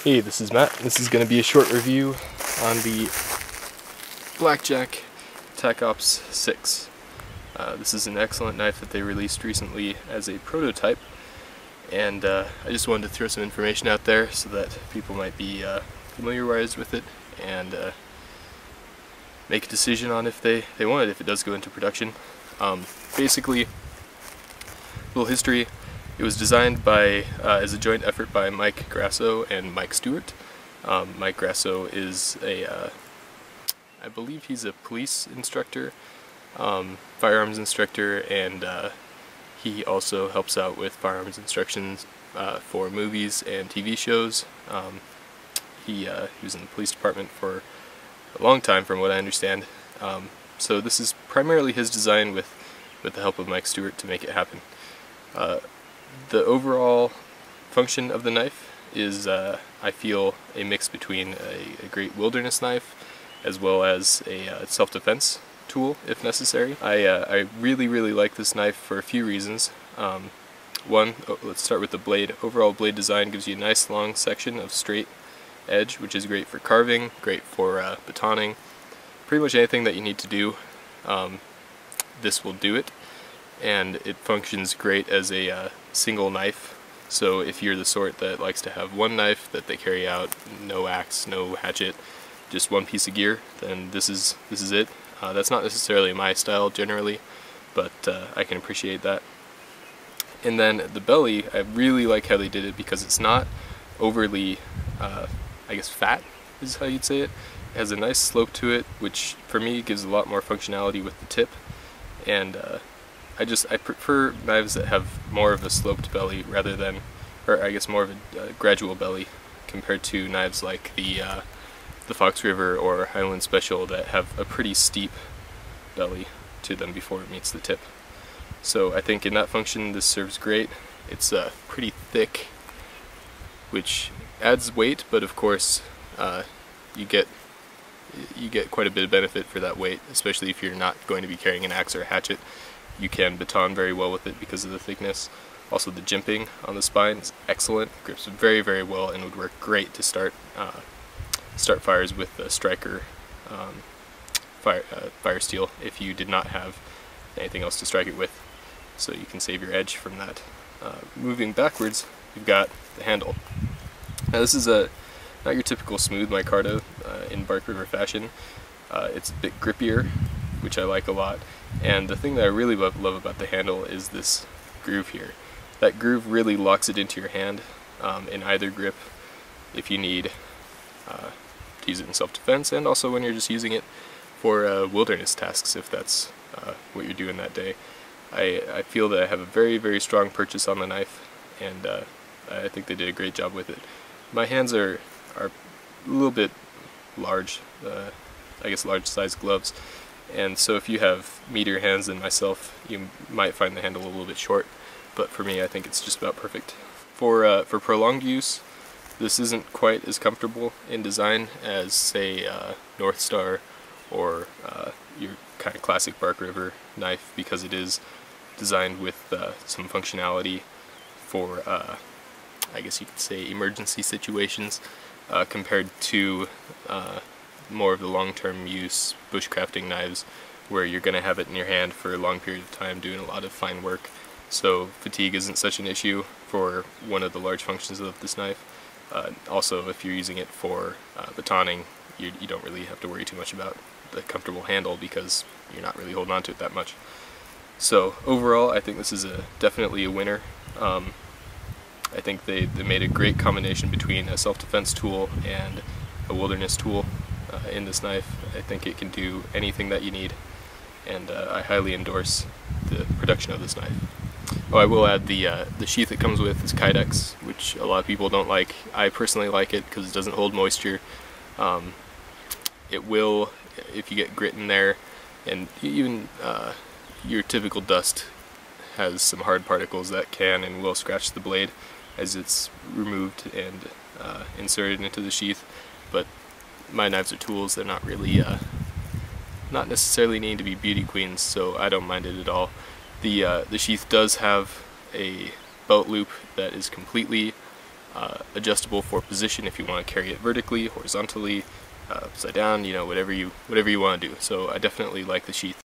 Hey, this is Matt. This is going to be a short review on the Black Jack Tac Ops 6. This is an excellent knife that they released recently as a prototype, and I just wanted to throw some information out there so that people might be familiarized with it and make a decision on if they want it, if it does go into production. Basically, a little history. It was designed by, as a joint effort by Mike Grasso and Mike Stewart. Mike Grasso is I believe he's a police instructor, firearms instructor, and he also helps out with firearms instructions for movies and TV shows. He was in the police department for a long time, from what I understand. So this is primarily his design with the help of Mike Stewart to make it happen. The overall function of the knife is, I feel, a mix between a great wilderness knife as well as a self-defense tool if necessary. I really like this knife for a few reasons. Let's start with the blade. Overall blade design gives you a nice long section of straight edge, which is great for carving, great for batoning. Pretty much anything that you need to do, this will do it. And it functions great as a single knife. So if you're the sort that likes to have one knife that they carry out, no axe, no hatchet, just one piece of gear, then this is it. That's not necessarily my style generally, but I can appreciate that. And then the belly, I really like how they did it because it's not overly, I guess, fat is how you'd say it. It has a nice slope to it, which for me gives a lot more functionality with the tip. And I prefer knives that have more of a sloped belly rather than, or I guess more of a gradual belly, compared to knives like the Fox River or Highland Special that have a pretty steep belly to them before it meets the tip. So I think in that function this serves great. It's pretty thick, which adds weight, but of course you get quite a bit of benefit for that weight, especially if you're not going to be carrying an axe or a hatchet. You can baton very well with it because of the thickness. Also, the jimping on the spine is excellent, grips very well, and would work great to start fires with a striker fire steel if you did not have anything else to strike it with. So you can save your edge from that. Moving backwards, you've got the handle. Now this is not your typical smooth micarta in Bark River fashion. It's a bit grippier, which I like a lot. And the thing that I really love about the handle is this groove here. That groove really locks it into your hand in either grip if you need to use it in self-defense, and also when you're just using it for wilderness tasks, if that's what you're doing that day. I feel that I have a very strong purchase on the knife, and I think they did a great job with it. My hands are a little bit large, I guess large size gloves, and so if you have meatier hands than myself, you might find the handle a little bit short, but for me I think it's just about perfect. For prolonged use, this isn't quite as comfortable in design as, say, North Star or your kind of classic Bark River knife, because it is designed with some functionality for, I guess you could say, emergency situations, compared to more of the long-term use bushcrafting knives, where you're going to have it in your hand for a long period of time doing a lot of fine work. So fatigue isn't such an issue for one of the large functions of this knife. Also, if you're using it for batoning, you don't really have to worry too much about the comfortable handle because you're not really holding on to it that much. So overall, I think this is definitely a winner. I think they made a great combination between a self-defense tool and a wilderness tool in this knife. I think it can do anything that you need, and I highly endorse the production of this knife. Oh, I will add the sheath it comes with is Kydex, which a lot of people don't like. I personally like it because it doesn't hold moisture. It will, if you get grit in there, and even your typical dust has some hard particles that can and will scratch the blade as it's removed and inserted into the sheath. But my knives are tools. They're not really, not necessarily needing to be beauty queens, so I don't mind it at all. The sheath does have a belt loop that is completely adjustable for position if you want to carry it vertically, horizontally, upside down, you know, whatever you want to do. So I definitely like the Sheath.